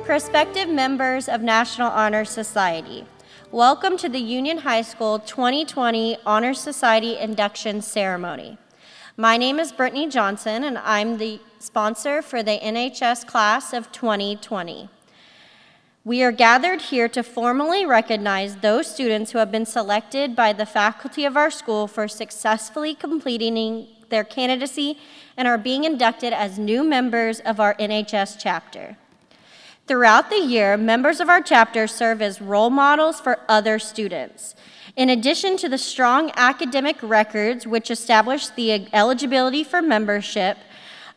Prospective members of National Honor Society, welcome to the Union High School 2020 Honor Society Induction Ceremony. My name is Brittany Johnson, and I'm the sponsor for the NHS class of 2020. We are gathered here to formally recognize those students who have been selected by the faculty of our school for successfully completing their candidacy and are being inducted as new members of our NHS chapter. Throughout the year, members of our chapter serve as role models for other students. In addition to the strong academic records which establish the eligibility for membership,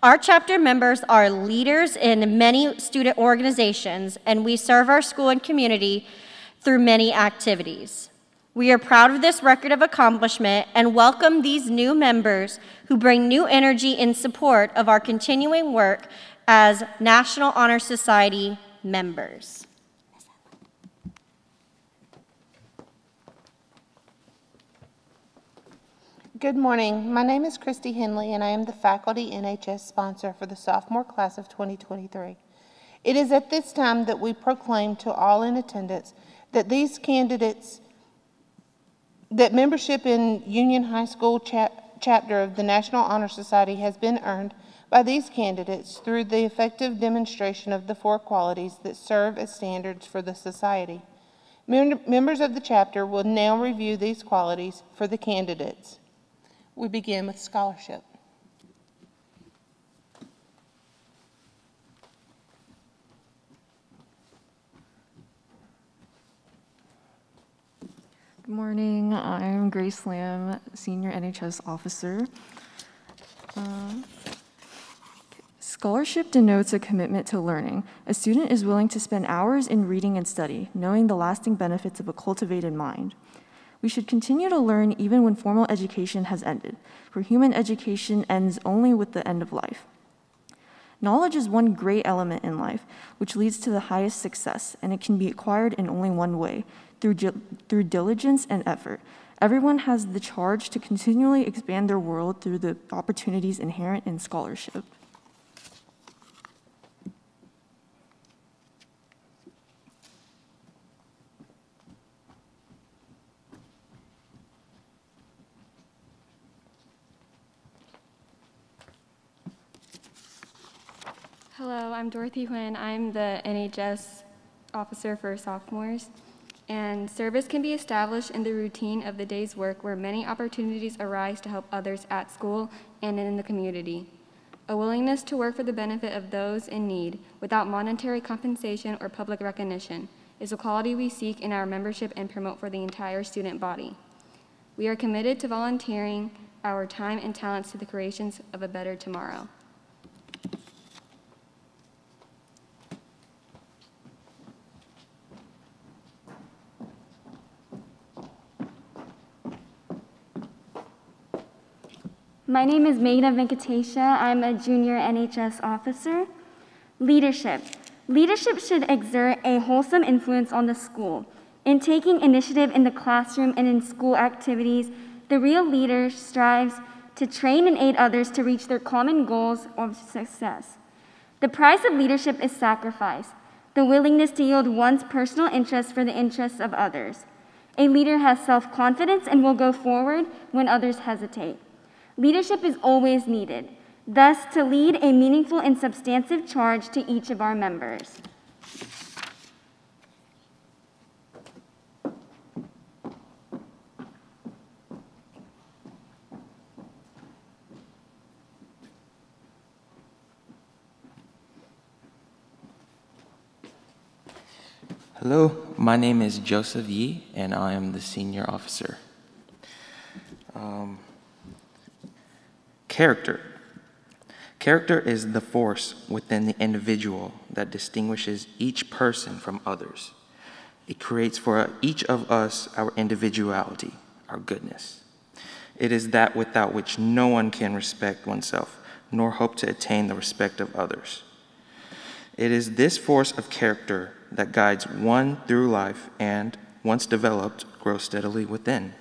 our chapter members are leaders in many student organizations, and we serve our school and community through many activities. We are proud of this record of accomplishment and welcome these new members who bring new energy in support of our continuing work as National Honor Society members. Good morning. My name is Christy Henley, and I am the faculty NHS sponsor for the sophomore class of 2023. It is at this time that we proclaim to all in attendance that these candidates, that membership in Union High School chapter of the National Honor Society has been earned by these candidates through the effective demonstration of the 4 qualities that serve as standards for the society. Members of the chapter will now review these qualities for the candidates. We begin with scholarship. Good morning. I'm Grace Lamb, Senior NHS Officer. Scholarship denotes a commitment to learning. A student is willing to spend hours in reading and study, knowing the lasting benefits of a cultivated mind. We should continue to learn even when formal education has ended, for human education ends only with the end of life. Knowledge is one great element in life, which leads to the highest success, and it can be acquired in only one way, through diligence and effort. Everyone has the charge to continually expand their world through the opportunities inherent in scholarship. Hello, I'm Dorothy Huynh. I'm the NHS officer for sophomores. And service can be established in the routine of the day's work where many opportunities arise to help others at school and in the community. A willingness to work for the benefit of those in need without monetary compensation or public recognition is a quality we seek in our membership and promote for the entire student body. We are committed to volunteering our time and talents to the creations of a better tomorrow. My name is Meghna Venkatesha. I'm a junior NHS officer. Leadership. Leadership should exert a wholesome influence on the school. In taking initiative in the classroom and in school activities, the real leader strives to train and aid others to reach their common goals of success. The price of leadership is sacrifice, the willingness to yield one's personal interests for the interests of others. A leader has self-confidence and will go forward when others hesitate. Leadership is always needed, thus to lead a meaningful and substantive charge to each of our members. Hello, my name is Joseph Yi, and I am the senior officer. Character. Character is the force within the individual that distinguishes each person from others. It creates for each of us our individuality, our goodness. It is that without which no one can respect oneself, nor hope to attain the respect of others. It is this force of character that guides one through life and, once developed, grows steadily within.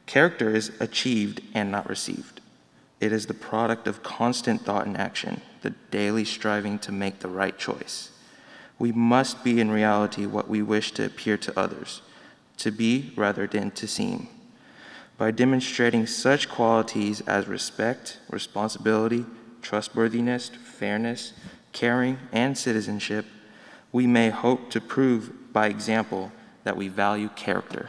Character is achieved and not received. It is the product of constant thought and action, the daily striving to make the right choice. We must be in reality what we wish to appear to others, to be rather than to seem. By demonstrating such qualities as respect, responsibility, trustworthiness, fairness, caring, and citizenship, we may hope to prove by example that we value character.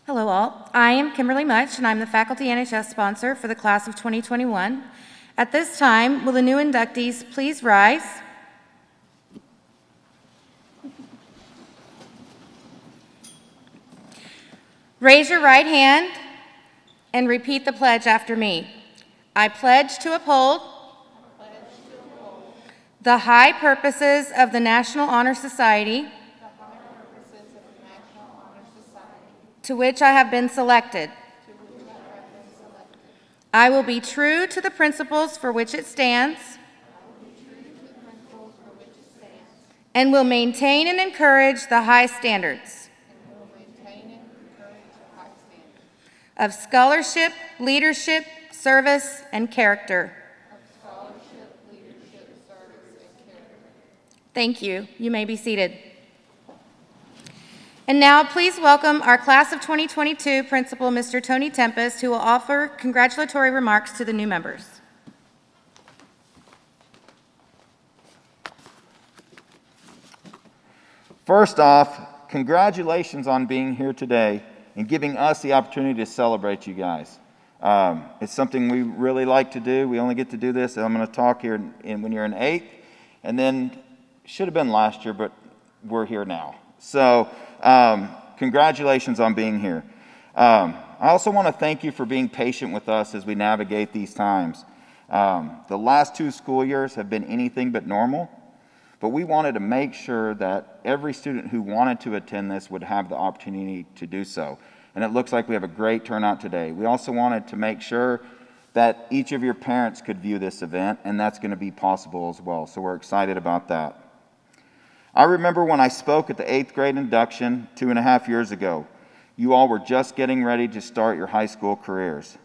Hello all, I am Kimberly Much and I'm the faculty NHS sponsor for the class of 2021. At this time, will the new inductees please rise? Raise your right hand and repeat the pledge after me. I pledge to uphold the high purposes of the National Honor Society to which I have been selected. I will be true to the principles for which it stands and will maintain and encourage the high standards of scholarship, leadership, service, and character. Thank you. You may be seated. And now, please welcome our class of 2022 principal, Mr. Tony Tempest, who will offer congratulatory remarks to the new members. First off, congratulations on being here today and giving us the opportunity to celebrate you guys. It's something we really like to do. We only get to do this. I'm going to talk here when you're in 8th, and then should have been last year, but we're here now. So congratulations on being here. I also want to thank you for being patient with us as we navigate these times. The last 2 school years have been anything but normal, but we wanted to make sure that every student who wanted to attend this would have the opportunity to do so. And it looks like we have a great turnout today. We also wanted to make sure that each of your parents could view this event, and that's going to be possible as well. So we're excited about that. I remember when I spoke at the 8th grade induction 2.5 years ago, you all were just getting ready to start your high school careers.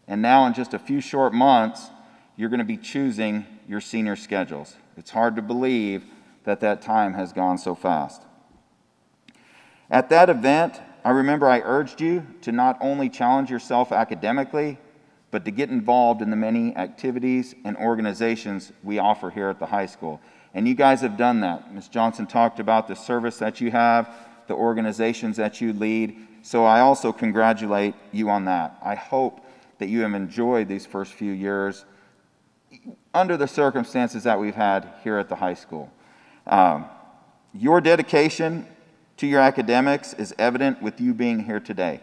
And now in just a few short months, you're going to be choosing your senior schedules. It's hard to believe that that time has gone so fast. At that event, I remember I urged you to not only challenge yourself academically, but to get involved in the many activities and organizations we offer here at the high school. And you guys have done that. Ms. Johnson talked about the service that you have, the organizations that you lead. So I also congratulate you on that. I hope that you have enjoyed these first few years under the circumstances that we've had here at the high school. Your dedication to your academics is evident with you being here today.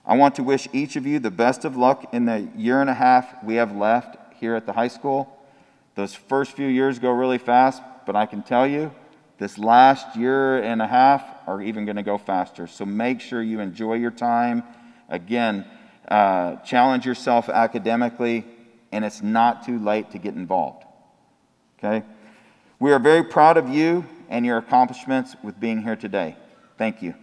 I want to wish each of you the best of luck in the 1.5 years we have left here at the high school. Those first few years go really fast, but I can tell you this last 1.5 years are even going to go faster. So make sure you enjoy your time. Again, challenge yourself academically, and it's not too late to get involved. Okay? We are very proud of you and your accomplishments with being here today. Thank you.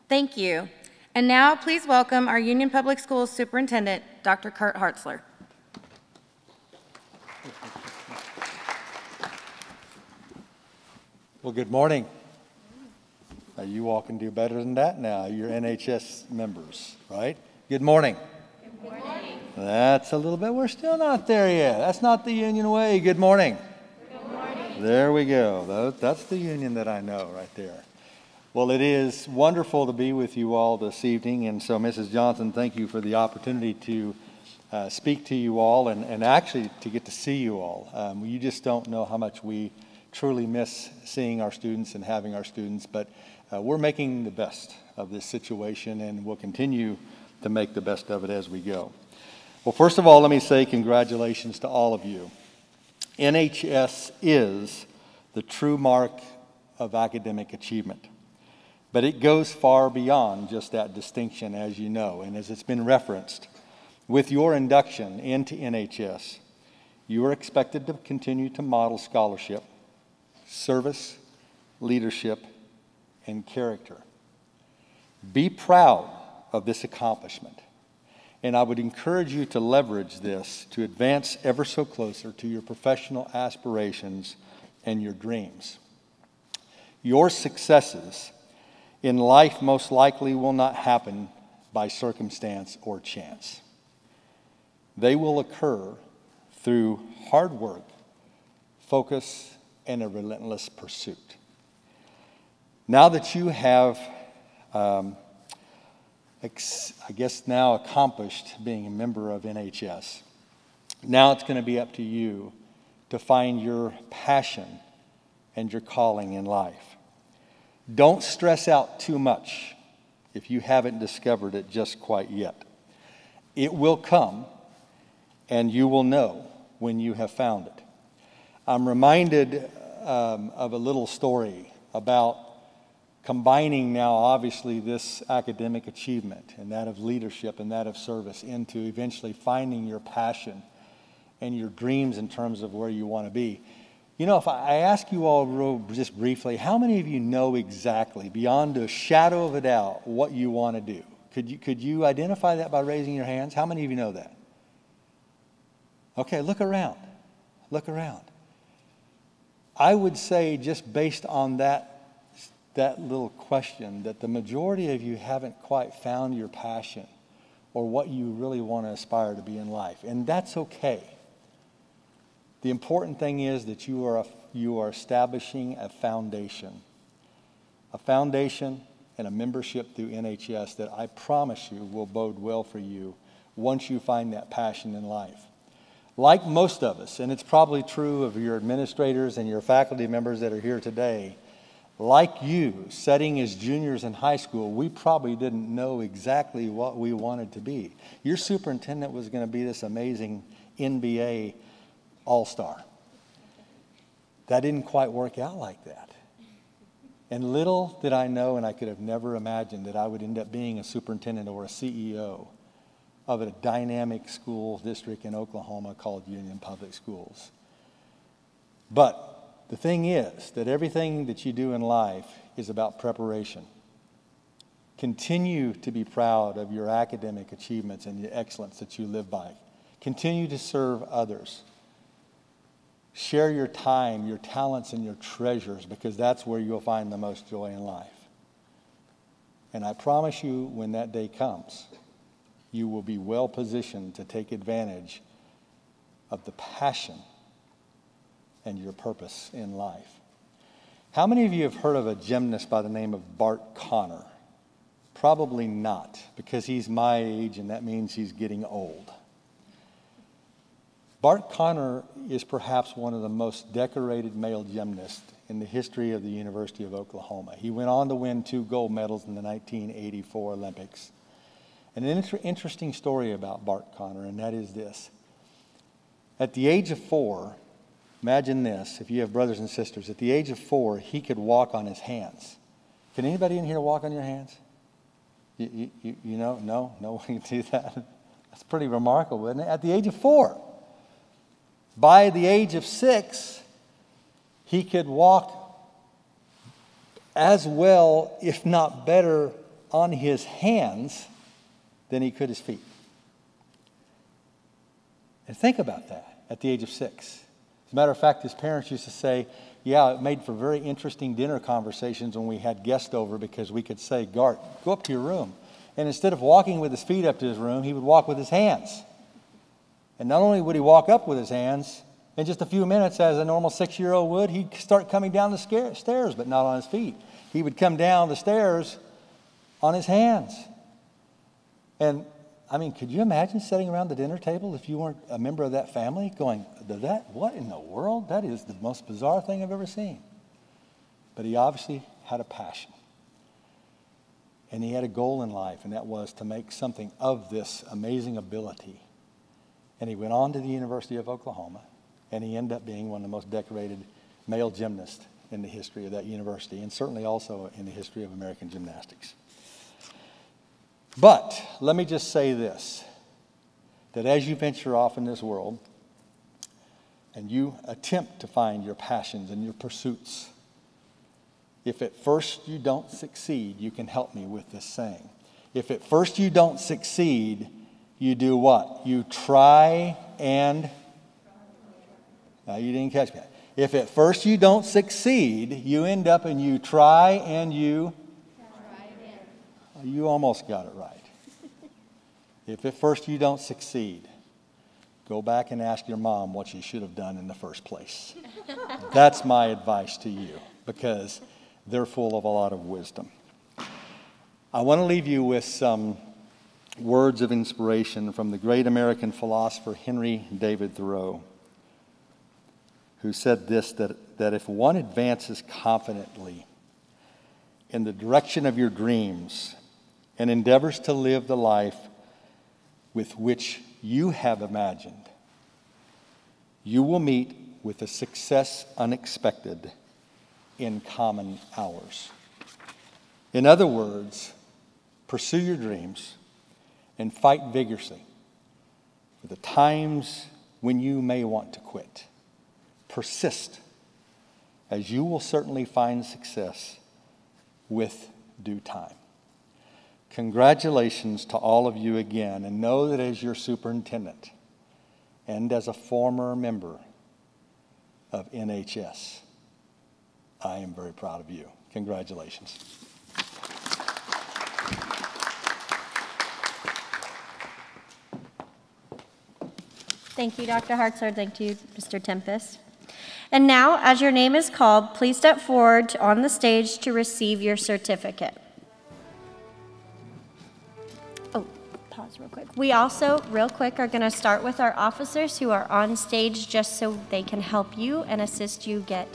Thank you. And now, please welcome our Union Public Schools Superintendent, Dr. Kurt Hartzler. Well, good morning. Now, you all can do better than that now. You're NHS members, right? Good morning. Good morning. That's a little bit, we're still not there yet. That's not the Union way. Good morning. Good morning. There we go. That's the Union that I know right there. Well, it is wonderful to be with you all this evening. And so, Mrs. Johnson, thank you for the opportunity to speak to you all and actually to get to see you all. You just don't know how much we truly miss seeing our students and having our students, but we're making the best of this situation and we'll continue to make the best of it as we go. Well, first of all, let me say congratulations to all of you. NHS is the true mark of academic achievement. But it goes far beyond just that distinction, as you know. And as it's been referenced, With your induction into NHS, you are expected to continue to model scholarship, service, leadership, and character. Be proud of this accomplishment, and I would encourage you to leverage this to advance ever so closer to your professional aspirations and your dreams. Your successes in life most likely will not happen by circumstance or chance. They will occur through hard work, focus, and a relentless pursuit. Now that you have, I guess now accomplished being a member of NHS, now it's going to be up to you to find your passion and your calling in life. Don't stress out too much if you haven't discovered it just quite yet. It will come, and you will know when you have found it. I'm reminded of a little story about combining now, obviously, this academic achievement and that of leadership and that of service into eventually finding your passion and your dreams in terms of where you want to be. You know, if I ask you all just briefly, how many of you know exactly, beyond a shadow of a doubt, what you want to do? Could you identify that by raising your hands? How many of you know that? Okay, look around. Look around. I would say, just based on that little question, that the majority of you haven't quite found your passion or what you really want to aspire to be in life. And that's okay. The important thing is that you are establishing a foundation and a membership through NHS that I promise you will bode well for you once you find that passion in life. Like most of us, and it's probably true of your administrators and your faculty members that are here today, like you, studying as juniors in high school, we probably didn't know exactly what we wanted to be. Your superintendent was going to be this amazing NBA all-star. That didn't quite work out like that. And little did I know, and I could have never imagined, that I would end up being a superintendent or a CEO of a dynamic school district in Oklahoma called Union Public Schools. But the thing is that everything that you do in life is about preparation. Continue to be proud of your academic achievements and the excellence that you live by. Continue to serve others. Share your time, your talents, and your treasures, because that's where you'll find the most joy in life. And I promise you, when that day comes, you will be well positioned to take advantage of the passion and your purpose in life. How many of you have heard of a gymnast by the name of Bart Conner? Probably not, because he's my age, and that means he's getting old. Bart Conner is perhaps one of the most decorated male gymnasts in the history of the University of Oklahoma. He went on to win 2 gold medals in the 1984 Olympics. And an interesting story about Bart Conner, and that is this. At the age of 4, imagine this, if you have brothers and sisters, at the age of 4, he could walk on his hands. Can anybody in here walk on your hands? You know, no one can do that. That's pretty remarkable, isn't it? At the age of 4. By the age of 6, he could walk as well, if not better, on his hands than he could his feet. And think about that at the age of 6. As a matter of fact, his parents used to say, yeah, it made for very interesting dinner conversations when we had guests over, because we could say, Gart, go up to your room. And instead of walking with his feet up to his room, he would walk with his hands. And not only would he walk up with his hands, in just a few minutes, as a normal 6-year-old would, he'd start coming down the stairs, but not on his feet. He would come down the stairs on his hands. And, I mean, could you imagine sitting around the dinner table if you weren't a member of that family going, what in the world? That is the most bizarre thing I've ever seen. But he obviously had a passion. And he had a goal in life, and that was to make something of this amazing ability. And he went on to the University of Oklahoma, and he ended up being one of the most decorated male gymnasts in the history of that university, and certainly also in the history of American gymnastics. But let me just say this. that as you venture off in this world and you attempt to find your passions and your pursuits, if at first you don't succeed, you can help me with this saying. If at first you don't succeed, you do what? You try and... you didn't catch me. If at first you don't succeed, you end up and you try and you... You almost got it right. If at first you don't succeed, go back and ask your mom what you should have done in the first place. That's my advice to you, because they're full of a lot of wisdom. I want to leave you with some words of inspiration from the great American philosopher Henry David Thoreau, who said this, that if one advances confidently in the direction of your dreams and endeavors to live the life with which you have imagined, you will meet with a success unexpected in common hours. In other words, pursue your dreams and fight vigorously for the times when you may want to quit. Persist, as you will certainly find success with due time. Congratulations to all of you again, and know that as your superintendent and as a former member of NHS, I am very proud of you. Congratulations. Thank you, Dr. Hartzler. Thank you, Mr. Tempest. And now, as your name is called, please step forward on the stage to receive your certificate. Oh, pause real quick. We also, real quick, are going to start with our officers who are on stage just so they can help you and assist you get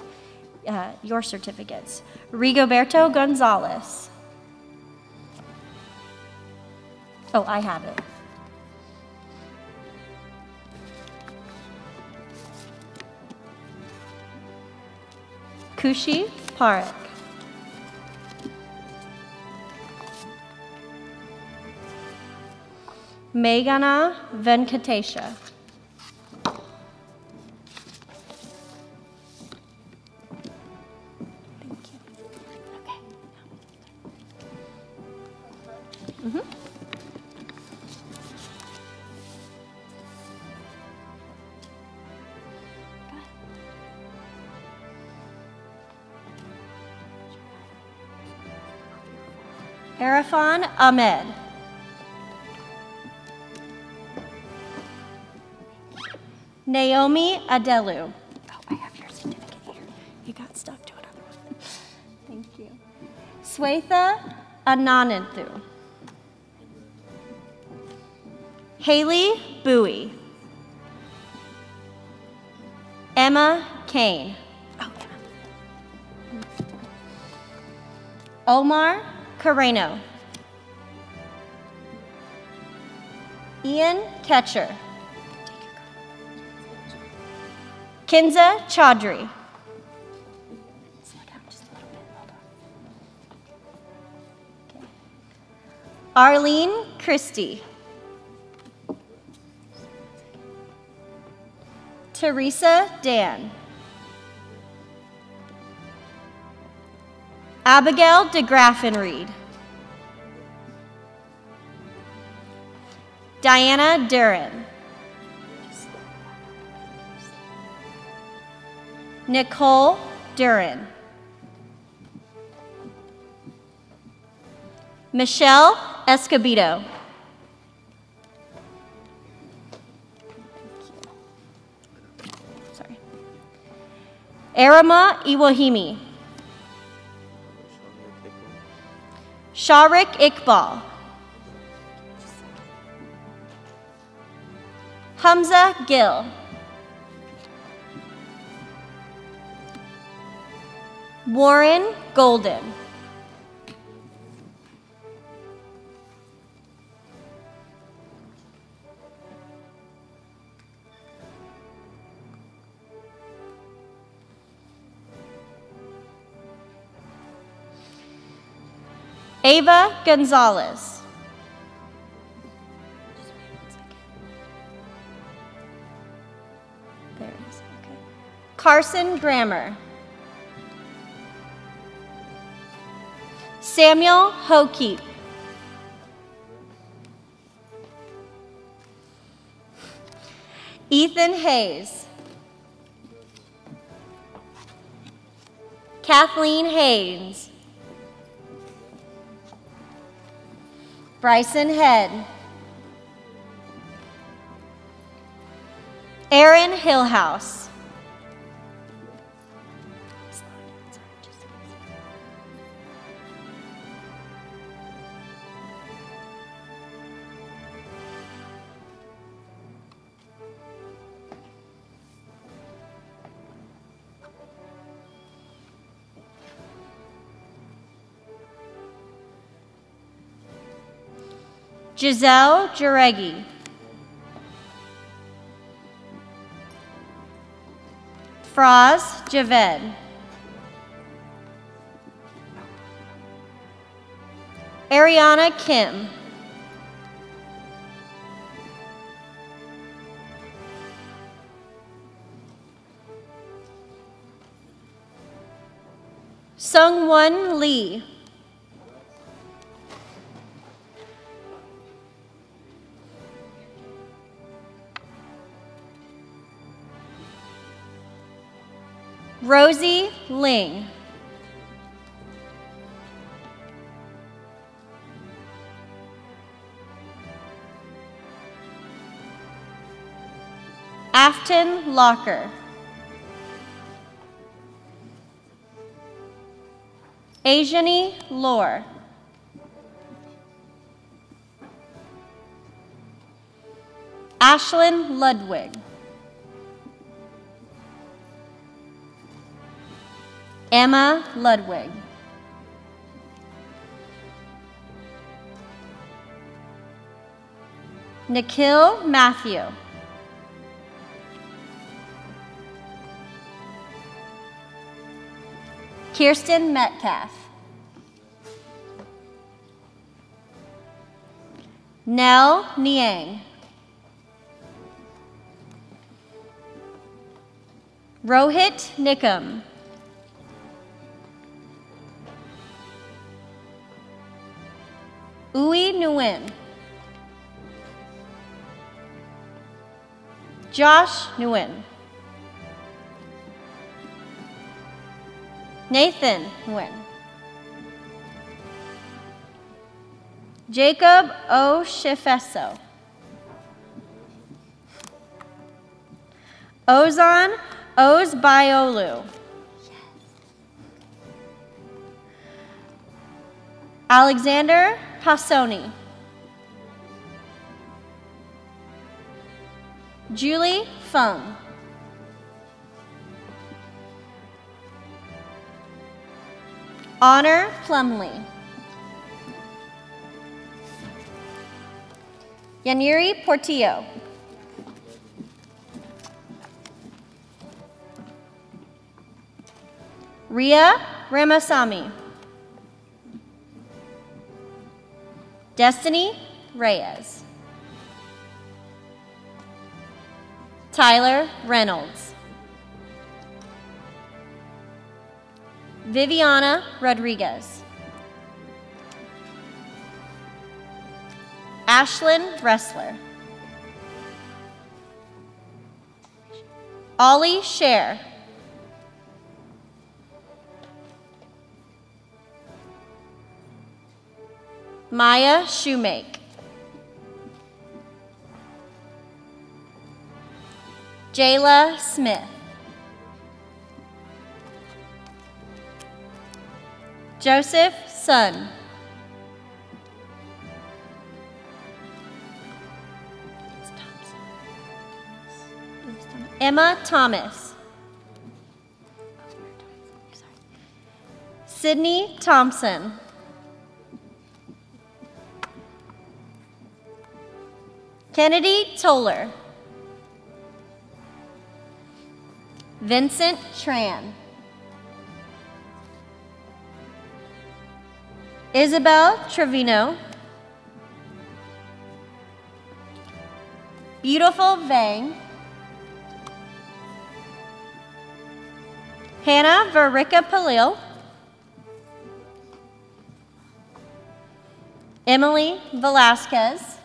your certificates. Rigoberto Gonzalez. Oh, I have it. Kushi Parekh. Meghana Venkatesha. Thank you. Okay. Arifan Ahmed. Naomi Adelu. Oh, I have your certificate here. You got stuck to another one. Thank you. Swetha Anananthu. Haley Bowie. Emma Kane. Oh, Emma. Omar Carreno. Ian Ketcher. Kinza Chaudhry. Slow down just a little bit. Hold on. Okay. Arlene Christie. Teresa Dan. Abigail DeGraffenreid. Diana Duran. Nicole Duran. Michelle Escobedo. Sorry. Arama Iwahimi. Sharik Iqbal. Hamza Gill. Warren Golden. Ava Gonzalez. Carson Grammer. Samuel Hokeep. Ethan Hayes. Kathleen Haynes. Bryson Head. Aaron Hillhouse. Giselle Jareggi. Fraz Javed. Ariana Kim. Sungwon Lee. Rosie Ling. Afton Locker. Asiany Lore. Ashlyn Ludwig. Emma Ludwig. Nikhil Matthew. Kirsten Metcalf. Nell Niang. Rohit Nikam. Uy Nguyen. Josh Nguyen. Nathan Nguyen. Jacob O. Shifeso. Ozan Ozbiolu. Alexander Hassoni. Julie Fung. Honor Plumley. Yaniri Portillo. Ria Ramasamy. Destiny Reyes. Tyler Reynolds. Viviana Rodriguez. Ashlyn Ressler. Ollie Scher. Maya Shoemake. Jayla Smith. Joseph Sun. Emma Thomas. Sydney Thompson. Kennedy Toller. Vincent Tran. Isabel Trevino. Beautiful Vang. Hannah Verica Palil, Emily Velasquez,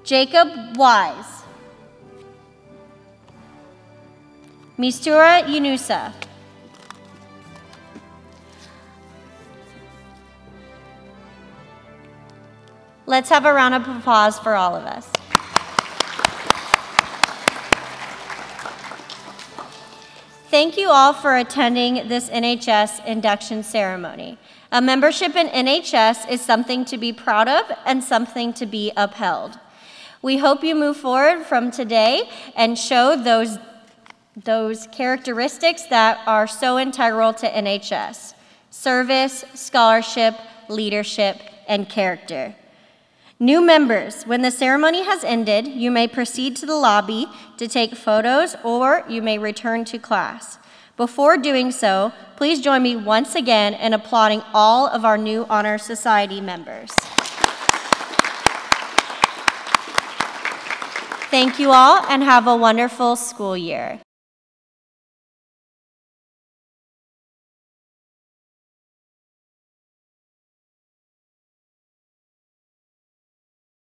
Jacob Wise, Mistura Yunusa, let's have a round of applause for all of us. Thank you all for attending this NHS induction ceremony. A membership in NHS is something to be proud of and something to be upheld. We hope you move forward from today and show those characteristics that are so integral to NHS: service, scholarship, leadership, and character. New members, when the ceremony has ended, you may proceed to the lobby to take photos, or you may return to class. Before doing so, please join me once again in applauding all of our new Honor Society members. Thank you all, and have a wonderful school year.